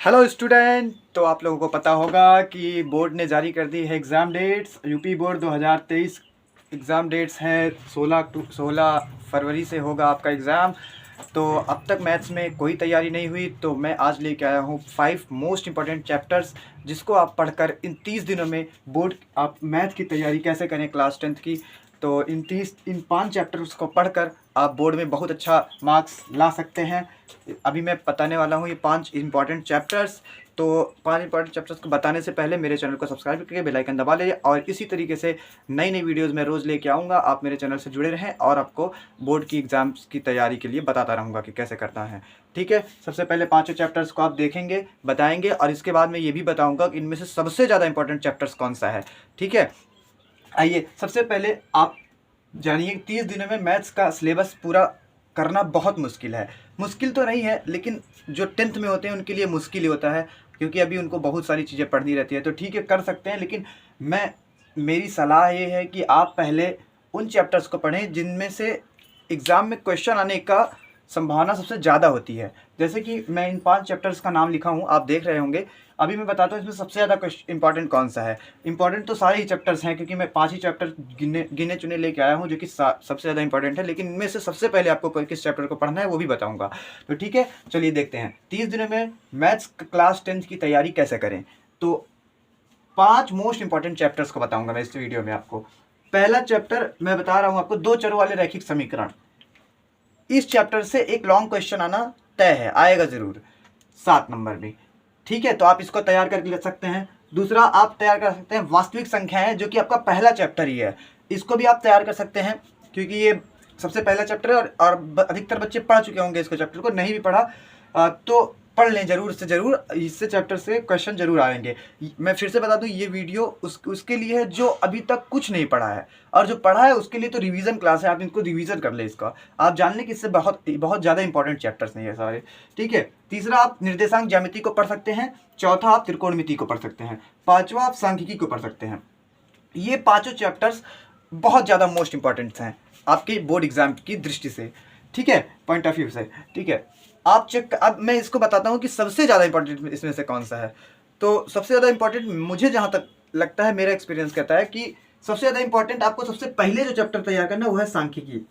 Hello student. तो आप लोगों को पता होगा कि बोर्ड ने जारी कर दी है exam dates. UP board 2023 exam dates हैं। 16 फरवरी से होगा आपका एग्ज़ाम। तो अब तक मैथ्स में कोई तैयारी नहीं हुई, तो मैं आज लेके आया हूँ 5 मोस्ट इंपॉर्टेंट चैप्टर्स, जिसको आप पढ़कर इन 30 दिनों में बोर्ड आप मैथ की तैयारी कैसे करें क्लास 10th की। तो इन 5 चैप्टर्स को पढ़कर आप बोर्ड में बहुत अच्छा मार्क्स ला सकते हैं। अभी मैं बताने वाला हूँ ये 5 इंपॉर्टेंट चैप्टर्स। तो 5 इंपॉर्टेंट चैप्टर्स को बताने से पहले मेरे चैनल को सब्सक्राइब करके बेल आइकन दबा लीजिए, और इसी तरीके से नई नई वीडियोस मैं रोज़ लेके आऊँगा। आप मेरे चैनल से जुड़े रहें और आपको बोर्ड की एग्ज़ाम्स की तैयारी के लिए बताता रहूँगा कि कैसे करना है। ठीक है, सबसे पहले 5 चैप्टर्स को आप देखेंगे, बताएंगे, और इसके बाद मैं ये भी बताऊँगा कि इनमें से सबसे ज़्यादा इंपॉर्टेंट चैप्टर्स कौन सा है। ठीक है, आइए सबसे पहले आप जानिए 30 दिनों में मैथ्स का सिलेबस पूरा करना बहुत मुश्किल है। मुश्किल तो नहीं है, लेकिन जो 10th में होते हैं उनके लिए मुश्किल ही होता है, क्योंकि अभी उनको बहुत सारी चीज़ें पढ़नी रहती है। तो ठीक है, कर सकते हैं, लेकिन मेरी सलाह ये है कि आप पहले उन चैप्टर्स को पढ़ें जिनमें से एग्ज़ाम में क्वेश्चन आने का संभावना सबसे ज़्यादा होती है। जैसे कि मैं इन 5 चैप्टर्स का नाम लिखा हूँ, आप देख रहे होंगे। अभी मैं बताता हूँ इसमें सबसे ज़्यादा इंपॉर्टेंट कौन सा है। इंपॉर्टेंट तो सारे ही चैप्टर्स हैं, क्योंकि मैं 5 ही चैप्टर गिने चुने लेके आया हूँ जो कि सबसे ज़्यादा इंपॉर्टेंट है। लेकिन इनमें से सबसे पहले आपको किस चैप्टर को पढ़ना है वो भी बताऊँगा। तो ठीक है, चलिए देखते हैं 30 दिनों में मैथ्स क्लास 10th की तैयारी कैसे करें। तो 5 मोस्ट इंपॉर्टेंट चैप्टर्स को बताऊँगा मैं इस वीडियो में आपको। पहला चैप्टर मैं बता रहा हूँ आपको, 2 चरों वाले रैखिक समीकरण। इस चैप्टर से एक लॉन्ग क्वेश्चन आना तय है, आएगा ज़रूर 7 नंबर में। ठीक है, तो आप इसको तैयार करके ले सकते हैं। दूसरा आप तैयार कर सकते हैं वास्तविक संख्याएं, जो कि आपका पहला चैप्टर ही है। इसको भी आप तैयार कर सकते हैं, क्योंकि ये सबसे पहला चैप्टर है, और अधिकतर बच्चे पढ़ चुके होंगे इसको। चैप्टर को नहीं भी पढ़ा तो पढ़ लें ज़रूर से ज़रूर, इससे चैप्टर से क्वेश्चन ज़रूर आएंगे। मैं फिर से बता दूं, ये वीडियो उसके लिए है जो अभी तक कुछ नहीं पढ़ा है, और जो पढ़ा है उसके लिए तो रिवीजन क्लास है। आप इनको रिवीजन कर ले, इसका आप जान लें कि इससे बहुत बहुत ज़्यादा इंपॉर्टेंट चैप्टर्स नहीं है सारे। ठीक है, तीसरा आप निर्देशांक ज्यामिति को पढ़ सकते हैं। चौथा आप त्रिकोणमिति को पढ़ सकते हैं। पाँचवा आप सांख्यिकी को पढ़ सकते हैं। ये पाँचों चैप्टर्स बहुत ज़्यादा मोस्ट इंपॉर्टेंट हैं आपके बोर्ड एग्जाम की दृष्टि से। ठीक है, पॉइंट ऑफ व्यू से। ठीक है, आप चेक। अब मैं इसको बताता हूँ कि सबसे ज़्यादा इंपॉर्टेंट इसमें से कौन सा है। तो सबसे ज़्यादा इंपॉर्टेंट मुझे जहाँ तक लगता है, मेरा एक्सपीरियंस कहता है कि सबसे ज़्यादा इंपॉर्टेंट आपको सबसे पहले जो चैप्टर तैयार करना है वो है सांख्यिकी।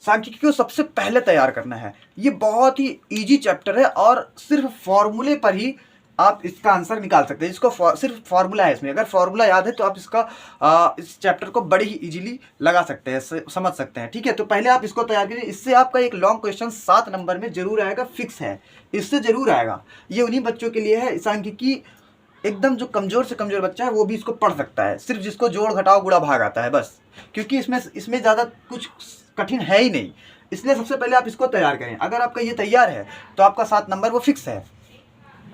सांख्यिकी को सबसे पहले तैयार करना है। ये बहुत ही इजी चैप्टर है, और सिर्फ फॉर्मूले पर ही आप इसका आंसर निकाल सकते हैं। इसको सिर्फ फार्मूला है इसमें, अगर फार्मूला याद है तो आप इस चैप्टर को बड़े ही इजीली लगा सकते हैं, समझ सकते हैं। ठीक है, तो पहले आप इसको तैयार कीजिए। इससे आपका एक लॉन्ग क्वेश्चन 7 नंबर में जरूर आएगा, फिक्स है, इससे जरूर आएगा। ये उन्हीं बच्चों के लिए है सांख्यिकी, एकदम जो कमज़ोर से कमज़ोर बच्चा है वो भी इसको पढ़ सकता है, सिर्फ जिसको जोड़ घटाव गुणा भाग आता है बस, क्योंकि इसमें ज़्यादा कुछ कठिन है ही नहीं। इसलिए सबसे पहले आप इसको तैयार करें। अगर आपका ये तैयार है तो आपका 7 नंबर वो फिक्स है।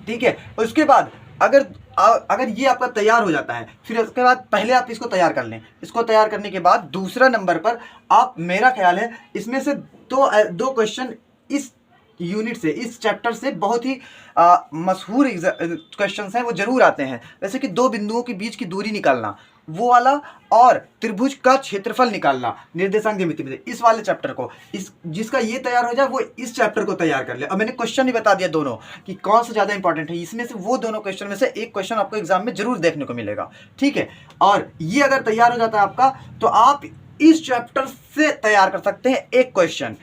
ठीक है, उसके बाद अगर ये आपका तैयार हो जाता है, फिर उसके बाद पहले आप इसको तैयार कर लें। इसको तैयार करने के बाद दूसरा नंबर पर आप, मेरा ख्याल है इसमें से दो क्वेश्चन इस यूनिट से, इस चैप्टर से बहुत ही मशहूर क्वेश्चंस हैं, वो जरूर आते हैं। जैसे कि दो बिंदुओं के बीच की दूरी निकालना, वो वाला, और त्रिभुज का क्षेत्रफल निकालना निर्देशांक ज्यामिति में, इस वाले चैप्टर को, जिसका ये तैयार हो जाए वो इस चैप्टर को तैयार कर ले। अब मैंने क्वेश्चन ही बता दिया दोनों कि कौन सा ज़्यादा इंपॉर्टेंट है। इसमें से वो दोनों क्वेश्चन में से एक क्वेश्चन आपको एग्जाम में जरूर देखने को मिलेगा। ठीक है, और ये अगर तैयार हो जाता है आपका, तो आप इस चैप्टर से तैयार कर सकते हैं एक क्वेश्चन।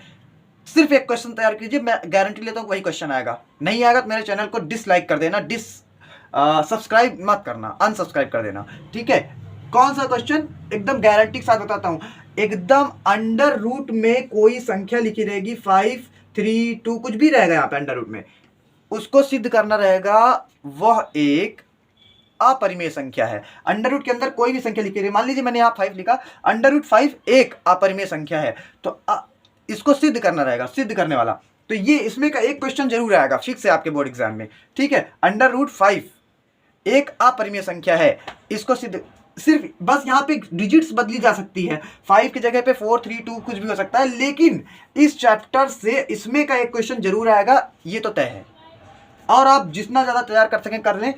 सिर्फ एक क्वेश्चन तैयार कीजिए, मैं गारंटी लेता हूँ वही क्वेश्चन आएगा। नहीं आएगा तो मेरे चैनल को डिसलाइक कर देना, सब्सक्राइब मत करना, अनसब्सक्राइब कर देना। ठीक है, कौन सा क्वेश्चन, एकदम गारंटी के साथ बताता हूँ। एकदम अंडर रूट में कोई संख्या लिखी रहेगी, 5, 3, 2 कुछ भी रहेगा यहाँ पे अंडर रूट में, उसको सिद्ध करना रहेगा वह एक अपरिमेय संख्या है। अंडर रूट के अंदर कोई भी संख्या लिखी रही, मान लीजिए मैंने यहाँ 5 लिखा, अंडर रूट 5 एक अपरिमेय संख्या है, तो इसको सिद्ध करना रहेगा, सिद्ध करने वाला। तो ये इसमें का एक क्वेश्चन जरूर आएगा, फिक्स है आपके बोर्ड एग्जाम में। ठीक है, अंडर रूट 5 एक अपरिमेय संख्या है, इसको सिद्ध, सिर्फ बस यहाँ पे डिजिट्स बदली जा सकती है, 5 की जगह पे 4, 3, 2 कुछ भी हो सकता है, लेकिन इस चैप्टर से इसमें का एक क्वेश्चन जरूर आएगा, ये तो तय है। और आप जितना ज़्यादा तैयार कर सकें कर लें।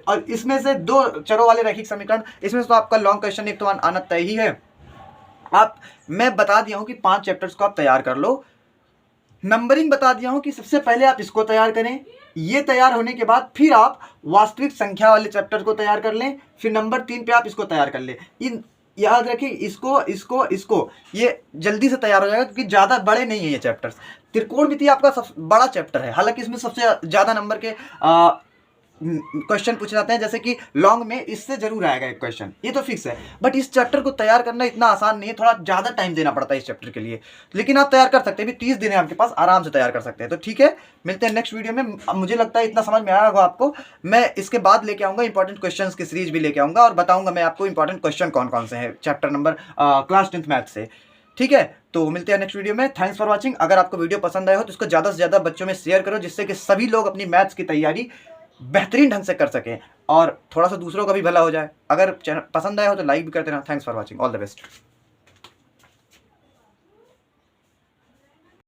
और इसमें से 2 चरों वाले रैखिक समीकरण, इसमें से तो आपका लॉन्ग क्वेश्चन एक तो आना तय ही है। मैं बता दिया हूँ कि 5 चैप्टर्स को आप तैयार कर लो। नंबरिंग बता दिया हूँ कि सबसे पहले आप इसको तैयार करें, ये तैयार होने के बाद फिर आप वास्तविक संख्या वाले चैप्टर को तैयार कर लें, फिर नंबर 3 पे आप इसको तैयार कर लें। इन याद रखिए इसको इसको इसको, ये जल्दी से तैयार हो जाएगा क्योंकि ज़्यादा बड़े नहीं है ये चैप्टर्स। त्रिकोणमिति आपका सबसे बड़ा चैप्टर है, हालांकि इसमें सबसे ज़्यादा नंबर के क्वेश्चन पूछे जाते हैं, जैसे कि लॉन्ग में इससे जरूर आएगा एक क्वेश्चन, ये तो फिक्स है। बट इस चैप्टर को तैयार करना इतना आसान नहीं है, थोड़ा ज़्यादा टाइम देना पड़ता है इस चैप्टर के लिए, लेकिन आप तैयार कर सकते हैं। भी 30 दिन है आपके पास, आराम से तैयार कर सकते हैं। तो ठीक है, मिलते हैं नेक्स्ट वीडियो में। मुझे लगता है इतना समझ में आया होगा आपको। मैं इसके बाद लेके आऊँगा इंपॉर्टेंट क्वेश्चन की सीरीज भी लेके आऊँगा और बताऊँगा मैं आपको इंपॉर्टेंट क्वेश्चन कौन कौन से हैं chapter number class 10th math से। ठीक है, तो मिलते हैं नेक्स्ट वीडियो में। Thanks for watching. अगर आपको वीडियो पसंद आया हो तो इसको ज़्यादा से ज़्यादा बच्चों में शेयर करो, जिससे कि सभी लोग अपनी मैथ्स की तैयारी बेहतरीन ढंग से कर सकें और थोड़ा सा दूसरों का भी भला हो जाए। अगर चैनल पसंद आया हो तो लाइक भी कर देना। Thanks for watching, all the best.